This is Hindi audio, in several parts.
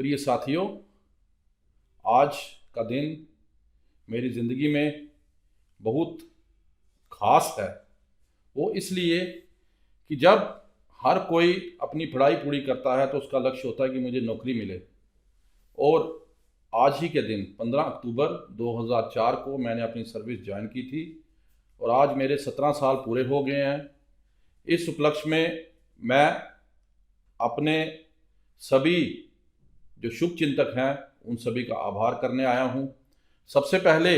प्रिय साथियों, आज का दिन मेरी ज़िंदगी में बहुत ख़ास है। वो इसलिए कि जब हर कोई अपनी पढ़ाई पूरी करता है तो उसका लक्ष्य होता है कि मुझे नौकरी मिले। और आज ही के दिन 15 अक्टूबर 2004 को मैंने अपनी सर्विस ज्वाइन की थी और आज मेरे 17 साल पूरे हो गए हैं। इस उपलक्ष्य में मैं अपने सभी जो शुभचिंतक हैं उन सभी का आभार करने आया हूँ। सबसे पहले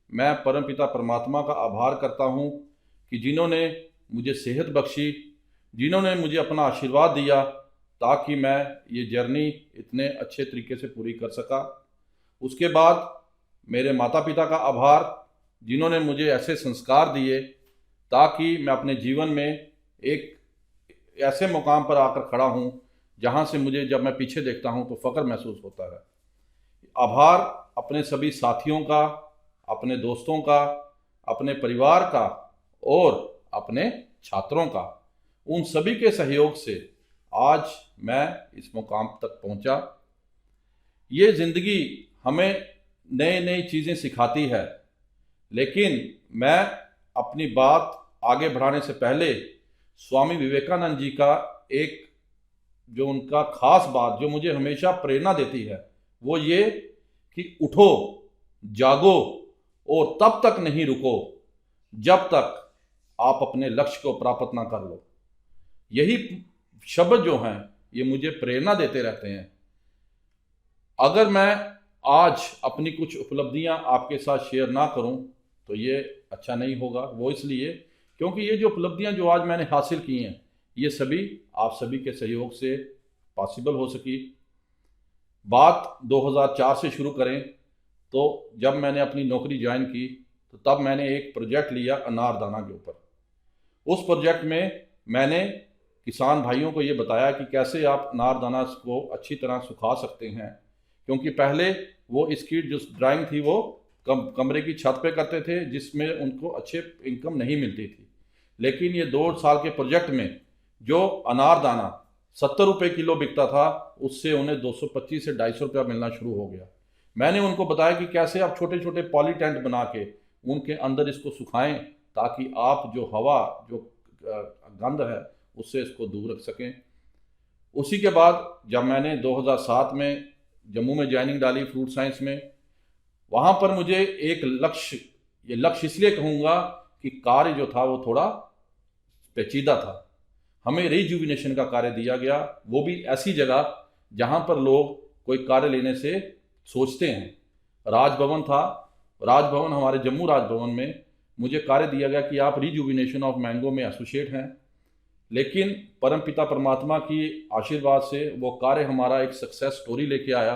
मैं परमपिता परमात्मा का आभार करता हूँ कि जिन्होंने मुझे सेहत बख्शी, जिन्होंने मुझे अपना आशीर्वाद दिया ताकि मैं ये जर्नी इतने अच्छे तरीके से पूरी कर सका। उसके बाद मेरे माता पिता का आभार, जिन्होंने मुझे ऐसे संस्कार दिए ताकि मैं अपने जीवन में एक ऐसे मुकाम पर आकर खड़ा हूँ जहाँ से मुझे जब मैं पीछे देखता हूँ तो फ़ख्र महसूस होता है। आभार अपने सभी साथियों का, अपने दोस्तों का, अपने परिवार का और अपने छात्रों का। उन सभी के सहयोग से आज मैं इस मुकाम तक पहुंचा। ये ज़िंदगी हमें नई नई चीज़ें सिखाती है, लेकिन मैं अपनी बात आगे बढ़ाने से पहले स्वामी विवेकानंद जी का एक जो उनका खास बात जो मुझे हमेशा प्रेरणा देती है वो ये कि उठो, जागो और तब तक नहीं रुको जब तक आप अपने लक्ष्य को प्राप्त ना कर लो। यही शब्द जो हैं ये मुझे प्रेरणा देते रहते हैं। अगर मैं आज अपनी कुछ उपलब्धियां आपके साथ शेयर ना करूं तो ये अच्छा नहीं होगा। वो इसलिए क्योंकि ये जो उपलब्धियां जो आज मैंने हासिल की हैं ये सभी आप सभी के सहयोग से पॉसिबल हो सकी। बात 2004 से शुरू करें तो जब मैंने अपनी नौकरी ज्वाइन की तो तब मैंने एक प्रोजेक्ट लिया अनारदाना के ऊपर। उस प्रोजेक्ट में मैंने किसान भाइयों को ये बताया कि कैसे आप अनारदाना को अच्छी तरह सुखा सकते हैं, क्योंकि पहले वो इसकी जो ड्राइंग थी वो कमरे की छत पे करते थे जिसमें उनको अच्छे इनकम नहीं मिलती थी। लेकिन ये 2 साल के प्रोजेक्ट में जो अनारदाना 70 रुपये किलो बिकता था उससे उन्हें 225 से 250 रुपया मिलना शुरू हो गया। मैंने उनको बताया कि कैसे आप छोटे छोटे पॉली टेंट बना के उनके अंदर इसको सुखाएं ताकि आप जो हवा जो गंध है उससे इसको दूर रख सकें। उसी के बाद जब मैंने 2007 में जम्मू में ज्वाइनिंग डाली फ्रूट साइंस में, वहाँ पर मुझे एक ये लक्ष्य इसलिए कहूँगा कि कार्य जो था वो थोड़ा पेचीदा था। हमें रिजुविनेशन का कार्य दिया गया, वो भी ऐसी जगह जहाँ पर लोग कोई कार्य लेने से सोचते हैं। राजभवन था, राजभवन हमारे जम्मू राजभवन में मुझे कार्य दिया गया कि आप रिजुविनेशन ऑफ मैंगो में एसोसिएट हैं। लेकिन परमपिता परमात्मा की आशीर्वाद से वो कार्य हमारा एक सक्सेस स्टोरी लेके आया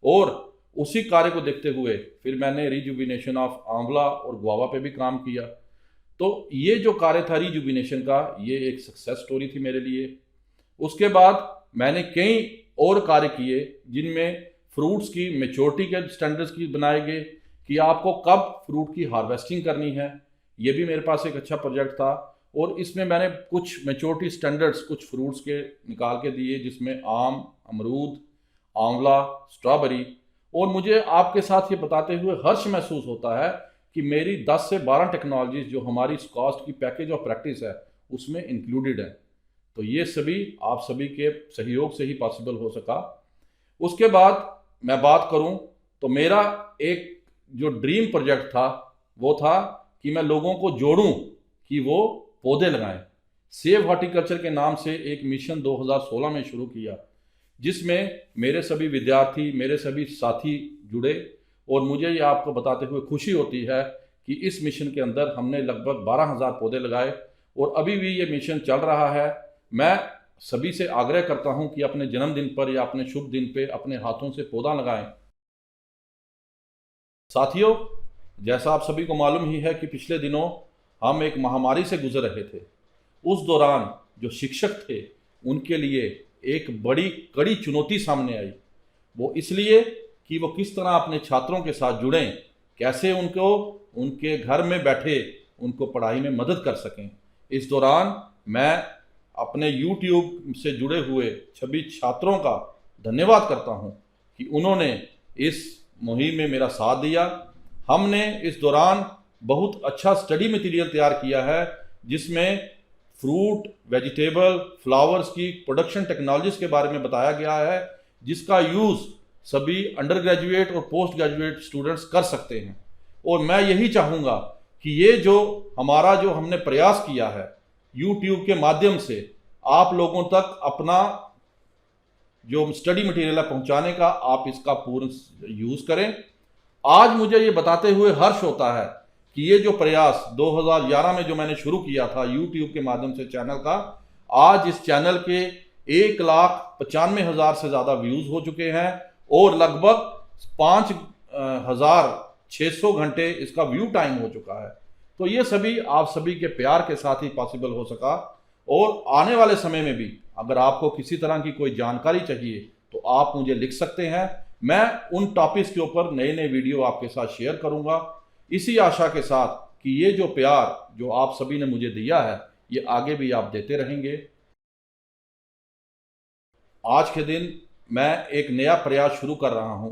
और उसी कार्य को देखते हुए फिर मैंने रिजुविनेशन ऑफ आंवला और गुआवा पे भी काम किया। तो ये जो कार्य था रिजुविनेशन का ये एक सक्सेस स्टोरी थी मेरे लिए। उसके बाद मैंने कई और कार्य किए जिनमें फ्रूट्स की मेच्योरिटी के स्टैंडर्ड्स की बनाए गए कि आपको कब फ्रूट की हार्वेस्टिंग करनी है। ये भी मेरे पास एक अच्छा प्रोजेक्ट था और इसमें मैंने कुछ मेच्योरिटी स्टैंडर्ड्स कुछ फ्रूट्स के निकाल के दिए जिसमें आम, अमरूद, आंवला, स्ट्रॉबेरी। और मुझे आपके साथ ये बताते हुए हर्ष महसूस होता है कि मेरी 10 से 12 टेक्नोलॉजीज जो हमारी कॉस्ट की पैकेज ऑफ प्रैक्टिस है उसमें इंक्लूडेड है। तो ये सभी आप सभी के सहयोग से ही पॉसिबल हो सका। उसके बाद मैं बात करूं तो मेरा एक जो ड्रीम प्रोजेक्ट था वो था कि मैं लोगों को जोड़ूं कि वो पौधे लगाएं। सेव हॉर्टिकल्चर के नाम से एक मिशन 2016 में शुरू किया जिसमें मेरे सभी विद्यार्थी, मेरे सभी साथी जुड़े और मुझे ये आपको बताते हुए खुशी होती है कि इस मिशन के अंदर हमने लगभग 12,000 पौधे लगाए और अभी भी ये मिशन चल रहा है। मैं सभी से आग्रह करता हूं कि अपने जन्मदिन पर या अपने शुभ दिन पे अपने हाथों से पौधा लगाएं। साथियों, जैसा आप सभी को मालूम ही है कि पिछले दिनों हम एक महामारी से गुजर रहे थे। उस दौरान जो शिक्षक थे उनके लिए एक बड़ी कड़ी चुनौती सामने आई। वो इसलिए कि वो किस तरह अपने छात्रों के साथ जुड़ें, कैसे उनको उनके घर में बैठे उनको पढ़ाई में मदद कर सकें। इस दौरान मैं अपने YouTube से जुड़े हुए सभी छात्रों का धन्यवाद करता हूं कि उन्होंने इस मुहिम में मेरा साथ दिया। हमने इस दौरान बहुत अच्छा स्टडी मटेरियल तैयार किया है, जिसमें फ्रूट, वेजिटेबल, फ्लावर्स की प्रोडक्शन टेक्नोलॉजीज के बारे में बताया गया है, जिसका यूज़ सभी अंडर ग्रेजुएट और पोस्ट ग्रेजुएट स्टूडेंट्स कर सकते हैं। और मैं यही चाहूँगा कि ये जो हमने प्रयास किया है यूट्यूब के माध्यम से आप लोगों तक अपना जो स्टडी मटेरियल है पहुंचाने का, आप इसका पूर्ण यूज़ करें। आज मुझे ये बताते हुए हर्ष होता है कि ये जो प्रयास 2011 में जो मैंने शुरू किया था यूट्यूब के माध्यम से चैनल का, आज इस चैनल के 1,95,000 से ज़्यादा व्यूज़ हो चुके हैं और लगभग 5,600 घंटे इसका व्यू टाइम हो चुका है। तो ये सभी आप सभी के प्यार के साथ ही पॉसिबल हो सका। और आने वाले समय में भी अगर आपको किसी तरह की कोई जानकारी चाहिए तो आप मुझे लिख सकते हैं। मैं उन टॉपिक्स के ऊपर नए नए वीडियो आपके साथ शेयर करूंगा, इसी आशा के साथ कि ये जो प्यार जो आप सभी ने मुझे दिया है ये आगे भी आप देते रहेंगे। आज के दिन मैं एक नया प्रयास शुरू कर रहा हूं,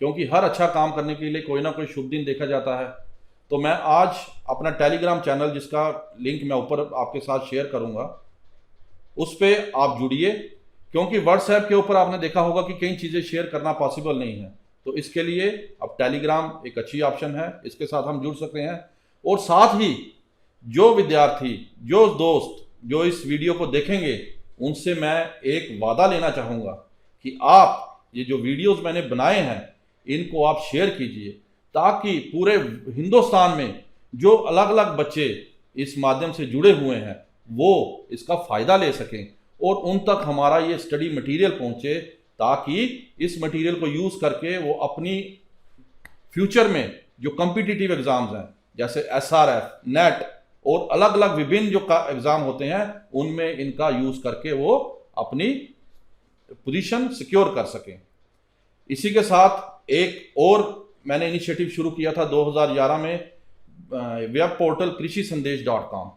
क्योंकि हर अच्छा काम करने के लिए कोई ना कोई शुभ दिन देखा जाता है। तो मैं आज अपना टेलीग्राम चैनल, जिसका लिंक मैं ऊपर आपके साथ शेयर करूंगा, उस पर आप जुड़िए, क्योंकि व्हाट्सएप के ऊपर आपने देखा होगा कि कई चीज़ें शेयर करना पॉसिबल नहीं है। तो इसके लिए अब टेलीग्राम एक अच्छी ऑप्शन है, इसके साथ हम जुड़ सकते हैं। और साथ ही जो विद्यार्थी, जो दोस्त जो इस वीडियो को देखेंगे, उनसे मैं एक वादा लेना चाहूँगा कि आप ये जो वीडियोस मैंने बनाए हैं इनको आप शेयर कीजिए, ताकि पूरे हिंदुस्तान में जो अलग अलग बच्चे इस माध्यम से जुड़े हुए हैं वो इसका फ़ायदा ले सकें और उन तक हमारा ये स्टडी मटेरियल पहुँचे, ताकि इस मटेरियल को यूज़ करके वो अपनी फ्यूचर में जो कॉम्पिटिटिव एग्ज़ाम्स हैं, जैसे SRF, नेट और अलग अलग विभिन्न जो एग्ज़ाम होते हैं, उनमें इनका यूज़ करके वो अपनी पोजीशन सिक्योर कर सकें। इसी के साथ एक और मैंने इनिशिएटिव शुरू किया था 2011 में, वेब पोर्टल krishisandesh.com।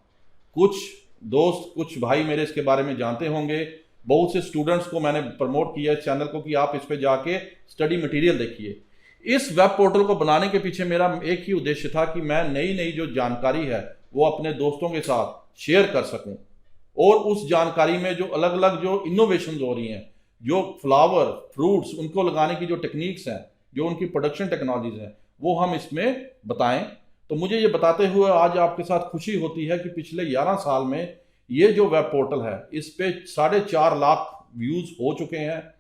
कुछ दोस्त, कुछ भाई मेरे इसके बारे में जानते होंगे। बहुत से स्टूडेंट्स को मैंने प्रमोट किया इस चैनल को कि आप इस पे जाके स्टडी मटेरियल देखिए। इस वेब पोर्टल को बनाने के पीछे मेरा एक ही उद्देश्य था कि मैं नई नई जो जानकारी है वो अपने दोस्तों के साथ शेयर कर सकूं, और उस जानकारी में जो अलग अलग जो इनोवेशन हो रही हैं, जो फ्लावर, फ्रूट्स, उनको लगाने की जो टेक्निक्स हैं, जो उनकी प्रोडक्शन टेक्नोलॉजीज हैं, वो हम इसमें बताएं। तो मुझे ये बताते हुए आज आपके साथ खुशी होती है कि पिछले 11 साल में ये जो वेब पोर्टल है इस पे 4.5 लाख व्यूज़ हो चुके हैं।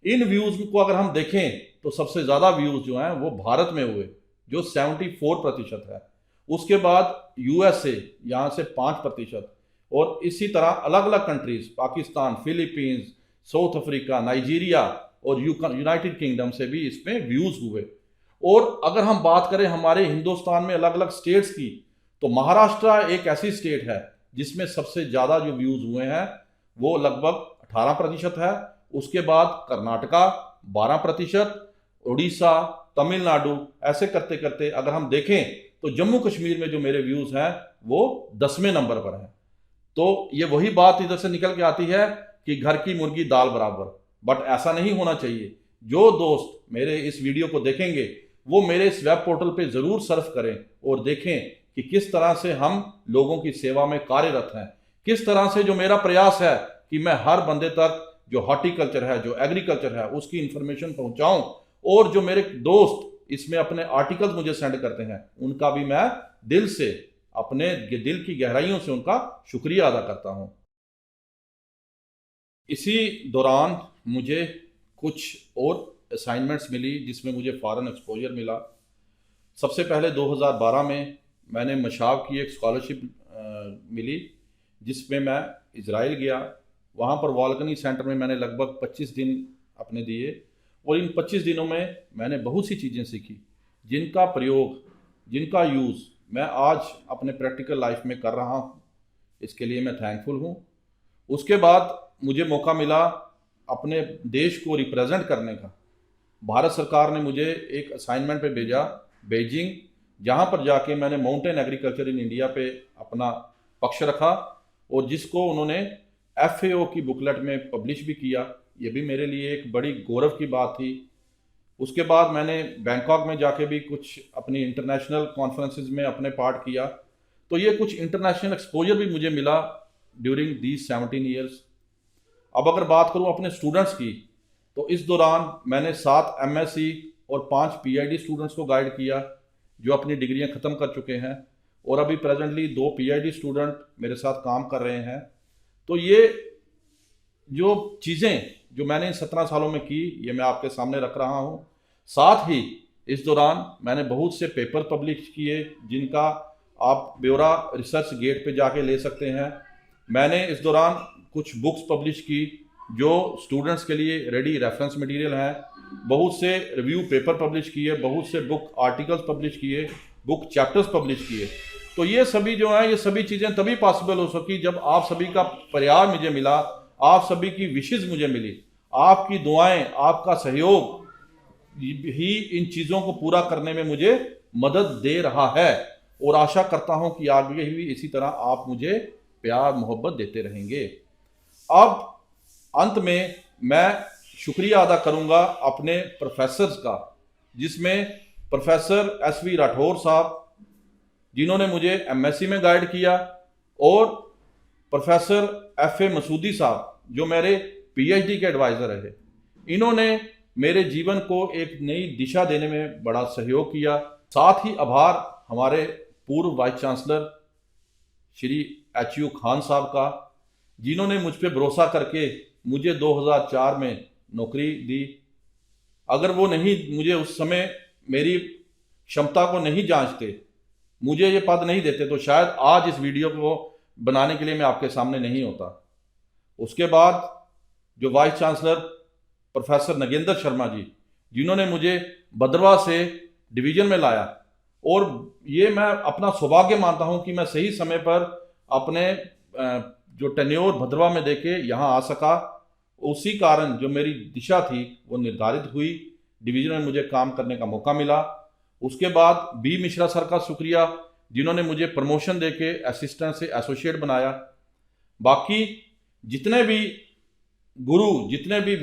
इन व्यूज़ को अगर हम देखें तो सबसे ज़्यादा व्यूज़ जो हैं वो भारत में हुए, जो 74% है। उसके बाद USA, यहाँ से 5%, और इसी तरह अलग अलग countries, Pakistan, Philippines, south Africa, Nigeria और यूनाइटेड किंगडम से भी इसमें व्यूज़ हुए। और अगर हम बात करें हमारे हिंदुस्तान में अलग अलग स्टेट्स की, तो महाराष्ट्र एक ऐसी स्टेट है जिसमें सबसे ज़्यादा जो व्यूज़ हुए हैं वो लगभग 18% है। उसके बाद कर्नाटका 12%, उड़ीसा, तमिलनाडु, ऐसे करते करते अगर हम देखें तो जम्मू कश्मीर में जो मेरे व्यूज़ हैं वो 10वें नंबर पर हैं। तो ये वही बात इधर से निकल के आती है कि घर की मुर्गी दाल बराबर, बट ऐसा नहीं होना चाहिए। जो दोस्त मेरे इस वीडियो को देखेंगे वो मेरे इस वेब पोर्टल पे ज़रूर सर्फ करें और देखें कि किस तरह से हम लोगों की सेवा में कार्यरत हैं, किस तरह से जो मेरा प्रयास है कि मैं हर बंदे तक जो हॉर्टिकल्चर है, जो एग्रीकल्चर है, उसकी इंफॉर्मेशन पहुंचाऊं, और जो मेरे दोस्त इसमें अपने आर्टिकल्स मुझे सेंड करते हैं उनका भी मैं दिल से, अपने दिल की गहराइयों से उनका शुक्रिया अदा करता हूं। इसी दौरान मुझे कुछ और असाइनमेंट्स मिली जिसमें मुझे फॉरेन एक्सपोजर मिला। सबसे पहले 2012 में मैंने मशाव की एक स्कॉलरशिप मिली, जिसमें मैं इज़राइल गया। वहाँ पर वॉल्कनी सेंटर में मैंने लगभग 25 दिन अपने दिए, और इन 25 दिनों में मैंने बहुत सी चीज़ें सीखी, जिनका प्रयोग, जिनका यूज़ मैं आज अपने प्रैक्टिकल लाइफ में कर रहा हूँ। इसके लिए मैं थैंकफुल हूँ। उसके बाद मुझे मौका मिला अपने देश को रिप्रेजेंट करने का। भारत सरकार ने मुझे एक असाइनमेंट पे भेजा बीजिंग, जहाँ पर जाके मैंने माउंटेन एग्रीकल्चर इन इंडिया पे अपना पक्ष रखा, और जिसको उन्होंने FAO की बुकलेट में पब्लिश भी किया। ये भी मेरे लिए एक बड़ी गौरव की बात थी। उसके बाद मैंने बैंकॉक में जाके भी कुछ अपनी इंटरनेशनल कॉन्फ्रेंसेस में अपने पार्ट किया, तो ये कुछ इंटरनेशनल एक्सपोजर भी मुझे मिला ड्यूरिंग दीज 17 ईयर्स। अब अगर बात करूं अपने स्टूडेंट्स की, तो इस दौरान मैंने 7 एमएससी और 5 पीआईडी स्टूडेंट्स को गाइड किया जो अपनी डिग्रियां ख़त्म कर चुके हैं, और अभी प्रेजेंटली 2 पीआईडी स्टूडेंट मेरे साथ काम कर रहे हैं। तो ये जो चीज़ें जो मैंने इन 17 सालों में की, ये मैं आपके सामने रख रहा हूँ। साथ ही इस दौरान मैंने बहुत से पेपर पब्लिश किए जिनका आप ब्यौरा रिसर्च गेट पे जाके ले सकते हैं। मैंने इस दौरान कुछ बुक्स पब्लिश की जो स्टूडेंट्स के लिए रेडी रेफरेंस मटेरियल हैं, बहुत से रिव्यू पेपर पब्लिश किए, बहुत से बुक आर्टिकल्स पब्लिश किए, बुक चैप्टर्स पब्लिश किए। तो ये सभी जो है, ये सभी चीज़ें तभी पॉसिबल हो सकी जब आप सभी का प्रयास मुझे मिला, आप सभी की विशेज़ मुझे मिली, आपकी दुआएं, आपका सहयोग ही इन चीज़ों को पूरा करने में मुझे मदद दे रहा है। और आशा करता हूं कि आगे भी इसी तरह आप मुझे प्यार मोहब्बत देते रहेंगे। अब अंत में मैं शुक्रिया अदा करूंगा अपने प्रोफेसर्स का, जिसमें प्रोफेसर एसवी राठौर साहब जिन्होंने मुझे एमएससी में गाइड किया, और प्रोफेसर एफए मसूदी साहब जो मेरे पीएचडी के एडवाइज़र रहे। इन्होंने मेरे जीवन को एक नई दिशा देने में बड़ा सहयोग किया। साथ ही आभार हमारे पूर्व vice chancellor Shri HU Khan साहब का, जिन्होंने मुझ पर भरोसा करके मुझे 2004 में नौकरी दी। अगर वो नहीं, मुझे उस समय मेरी क्षमता को नहीं जांचते, मुझे ये पद नहीं देते, तो शायद आज इस वीडियो को बनाने के लिए मैं आपके सामने नहीं होता। उसके बाद जो vice chancellor professor Nagendra Sharma ji, जिन्होंने मुझे भद्रवाह से डिवीज़न में लाया, और ये मैं अपना सौभाग्य मानता हूं कि मैं सही समय पर अपने जो टेन्योर भद्रवाह में देके यहाँ आ सका। उसी कारण जो मेरी दिशा थी वो निर्धारित हुई, डिवीज़न में मुझे काम करने का मौका मिला। उसके बाद बी मिश्रा सर का शुक्रिया, जिन्होंने मुझे प्रमोशन देके असिस्टेंट से एसोसिएट बनाया। बाकी जितने भी गुरु, जितने भी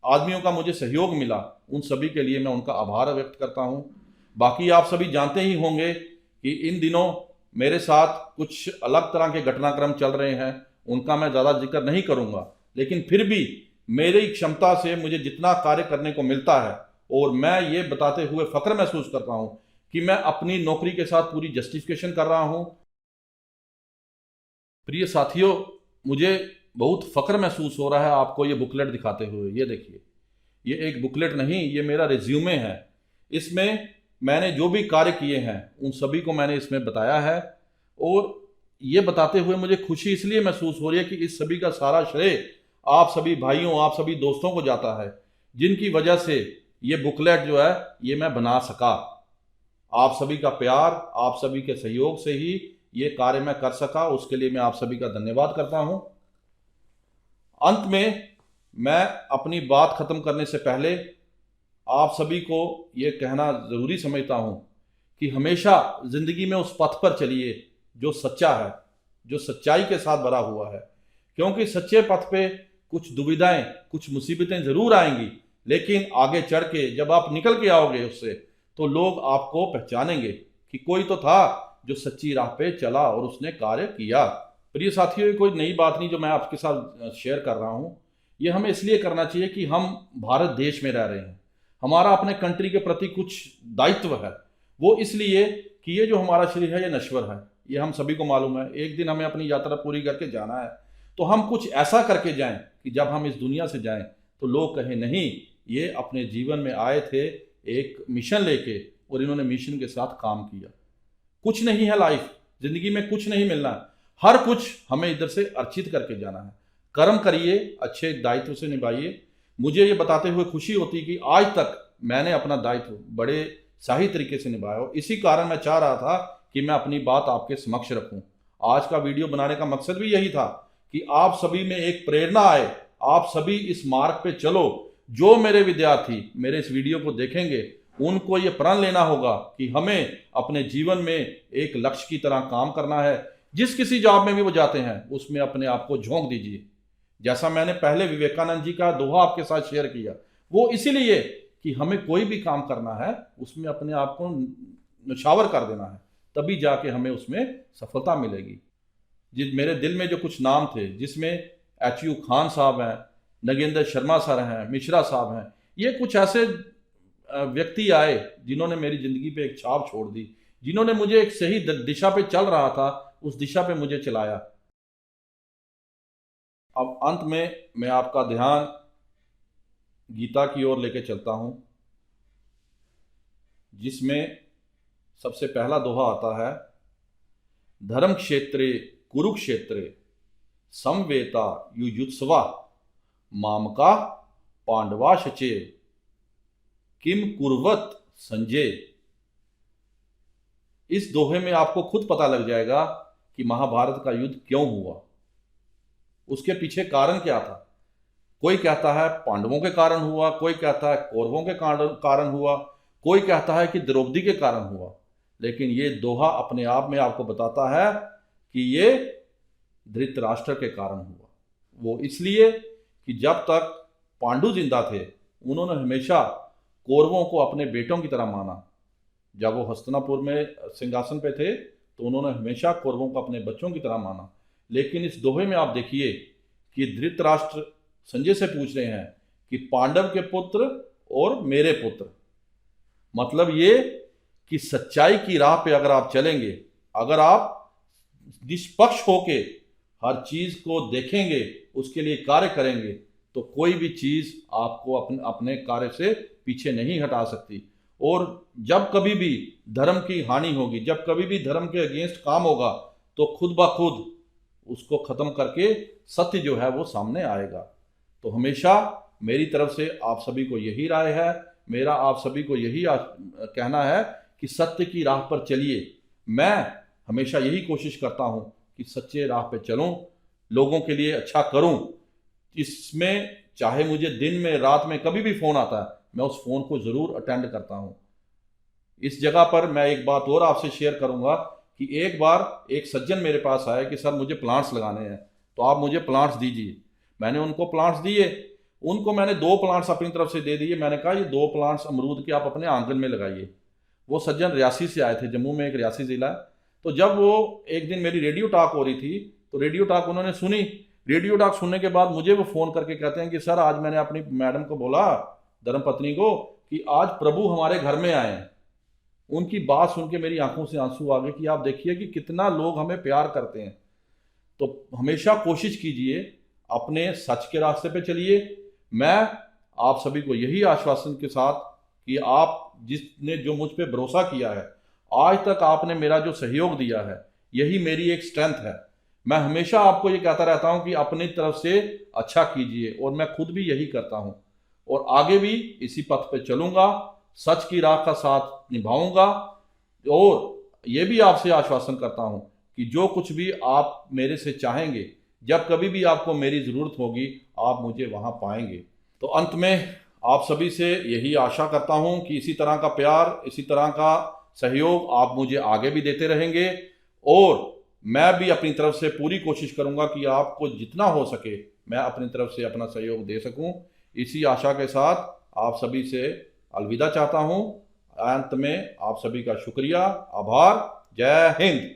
आदमियों का मुझे सहयोग मिला, उन सभी के लिए मैं उनका आभार व्यक्त करता हूं। बाकी आप सभी जानते ही होंगे कि इन दिनों मेरे साथ कुछ अलग तरह के घटनाक्रम चल रहे हैं, उनका मैं ज़्यादा जिक्र नहीं करूंगा, लेकिन फिर भी मेरी क्षमता से मुझे जितना कार्य करने को मिलता है, और मैं ये बताते हुए फख्र महसूस करता हूं कि मैं अपनी नौकरी के साथ पूरी जस्टिफिकेशन कर रहा हूं। प्रिय साथियों, मुझे बहुत फख्र महसूस हो रहा है आपको ये बुकलेट दिखाते हुए। ये देखिए, ये एक बुकलेट नहीं, ये मेरा रिज्यूमे है। इसमें मैंने जो भी कार्य किए हैं उन सभी को मैंने इसमें बताया है, और ये बताते हुए मुझे खुशी इसलिए महसूस हो रही है कि इस सभी का सारा श्रेय आप सभी भाइयों, आप सभी दोस्तों को जाता है, जिनकी वजह से ये बुकलेट जो है ये मैं बना सका। आप सभी का प्यार, आप सभी के सहयोग से ही ये कार्य मैं कर सका, उसके लिए मैं आप सभी का धन्यवाद करता हूं। अंत में मैं अपनी बात खत्म करने से पहले आप सभी को ये कहना ज़रूरी समझता हूँ कि हमेशा ज़िंदगी में उस पथ पर चलिए जो सच्चा है, जो सच्चाई के साथ भरा हुआ है, क्योंकि सच्चे पथ पे कुछ दुविधाएं, कुछ मुसीबतें ज़रूर आएंगी, लेकिन आगे चढ़ के जब आप निकल के आओगे उससे, तो लोग आपको पहचानेंगे कि कोई तो था जो सच्ची राह पे चला और उसने कार्य किया। प्रिय साथियों, ये कोई नई बात नहीं जो मैं आपके साथ शेयर कर रहा हूँ। ये हमें इसलिए करना चाहिए कि हम भारत देश में रह रहे हैं, हमारा अपने कंट्री के प्रति कुछ दायित्व है। वो इसलिए कि ये जो हमारा शरीर है ये नश्वर है, ये हम सभी को मालूम है। एक दिन हमें अपनी यात्रा पूरी करके जाना है, तो हम कुछ ऐसा करके जाएं कि जब हम इस दुनिया से जाएं तो लोग कहें नहीं, ये अपने जीवन में आए थे एक मिशन लेके, और इन्होंने मिशन के साथ काम किया। कुछ नहीं है लाइफ, जिंदगी में कुछ नहीं मिलना है, हर कुछ हमें इधर से अर्जित करके जाना है। कर्म करिए, अच्छे दायित्व से निभाइए। मुझे ये बताते हुए खुशी होती कि आज तक मैंने अपना दायित्व बड़े सही तरीके से निभाया, और इसी कारण मैं चाह रहा था कि मैं अपनी बात आपके समक्ष रखूं। आज का वीडियो बनाने का मकसद भी यही था कि आप सभी में एक प्रेरणा आए, आप सभी इस मार्ग पे चलो। जो मेरे विद्यार्थी मेरे इस वीडियो को देखेंगे उनको ये प्रण लेना होगा कि हमें अपने जीवन में एक लक्ष्य की तरह काम करना है। जिस किसी जॉब में भी वो जाते हैं उसमें अपने आप को झोंक दीजिए। जैसा मैंने पहले विवेकानंद जी का दोहा आपके साथ शेयर किया, वो इसीलिए कि हमें कोई भी काम करना है उसमें अपने आप को नौछावर कर देना है, तभी जाके हमें उसमें सफलता मिलेगी। जिस मेरे दिल में जो कुछ नाम थे, जिसमें एच.यू. खान साहब हैं, नगेंद्र शर्मा सर हैं, मिश्रा साहब हैं, ये कुछ ऐसे व्यक्ति आए जिन्होंने मेरी ज़िंदगी पे एक छाप छोड़ दी, जिन्होंने मुझे एक सही दिशा पे चल रहा था उस दिशा पे मुझे चलाया। अब अंत में मैं आपका ध्यान गीता की ओर लेके चलता हूँ, जिसमें सबसे पहला दोहा आता है, धर्म क्षेत्रे कुरुक्षेत्रे समवेता युयुत्सवा मामका पांडवाश्चे किम कुर्वत संजय। इस दोहे में आपको खुद पता लग जाएगा कि महाभारत का युद्ध क्यों हुआ, उसके पीछे कारण क्या था। कोई कहता है पांडवों के कारण हुआ, कोई कहता है कौरवों के कारण हुआ, कोई कहता है कि द्रौपदी के कारण हुआ, लेकिन ये दोहा अपने आप में आपको बताता है कि ये धृतराष्ट्र के कारण हुआ। वो इसलिए कि जब तक पांडु जिंदा थे उन्होंने हमेशा कौरवों को अपने बेटों की तरह माना। जब वो हस्तिनापुर में सिंहासन पे थे तो उन्होंने हमेशा कौरवों को अपने बच्चों की तरह माना। लेकिन इस दोहे में आप देखिए कि धृतराष्ट्र संजय से पूछ रहे हैं कि पांडव के पुत्र और मेरे पुत्र, मतलब ये कि सच्चाई की राह पे अगर आप चलेंगे, अगर आप निष्पक्ष होके हर चीज को देखेंगे, उसके लिए कार्य करेंगे, तो कोई भी चीज आपको अपने कार्य से पीछे नहीं हटा सकती। और जब कभी भी धर्म की हानि होगी, जब कभी भी धर्म के अगेंस्ट काम होगा, तो खुद ब खुद उसको खत्म करके सत्य जो है वो सामने आएगा। तो हमेशा मेरी तरफ से आप सभी को यही राय है, मेरा आप सभी को यही कहना है कि सत्य की राह पर चलिए। मैं हमेशा यही कोशिश करता हूँ कि सच्चे राह पे चलूँ, लोगों के लिए अच्छा करूँ। इसमें चाहे मुझे दिन में रात में कभी भी फ़ोन आता है, मैं उस फ़ोन को ज़रूर अटेंड करता हूँ। इस जगह पर मैं एक बात और आपसे शेयर करूँगा कि एक बार एक सज्जन मेरे पास आए कि सर मुझे प्लांट्स लगाने हैं, तो आप मुझे प्लांट्स दीजिए। मैंने उनको प्लांट्स दिए, उनको मैंने 2 प्लांट्स अपनी तरफ से दे दिए। मैंने कहा ये 2 प्लांट्स अमरूद के आप अपने आंगन में लगाइए। वो सज्जन रियासी से आए थे, जम्मू में एक रियासी ज़िला है। तो जब वो एक दिन मेरी रेडियो टॉक हो रही थी, तो रेडियो टॉक उन्होंने सुनी। रेडियो टॉक सुनने के बाद मुझे वो फ़ोन करके कहते हैं कि सर आज मैंने अपनी मैडम को बोला, धर्मपत्नी को, कि आज प्रभु हमारे घर में आए हैं। उनकी बात सुन के मेरी आंखों से आंसू आ गए कि आप देखिए कि कितना लोग हमें प्यार करते हैं। तो हमेशा कोशिश कीजिए, अपने सच के रास्ते पे चलिए। मैं आप सभी को यही आश्वासन के साथ कि आप जिसने जो मुझ पे भरोसा किया है, आज तक आपने मेरा जो सहयोग दिया है, यही मेरी एक स्ट्रेंथ है। मैं हमेशा आपको ये कहता रहता हूँ कि अपनी तरफ से अच्छा कीजिए, और मैं खुद भी यही करता हूँ और आगे भी इसी पथ पे चलूँगा, सच की राह का साथ निभाऊंगा। और ये भी आपसे आश्वासन करता हूँ कि जो कुछ भी आप मेरे से चाहेंगे, जब कभी भी आपको मेरी ज़रूरत होगी, आप मुझे वहाँ पाएंगे। तो अंत में आप सभी से यही आशा करता हूँ कि इसी तरह का प्यार, इसी तरह का सहयोग आप मुझे आगे भी देते रहेंगे, और मैं भी अपनी तरफ से पूरी कोशिश करूँगा कि आपको जितना हो सके मैं अपनी तरफ से अपना सहयोग दे सकूँ। इसी आशा के साथ आप सभी से अलविदा चाहता हूँ। अंत में आप सभी का शुक्रिया, आभार। जय हिंद।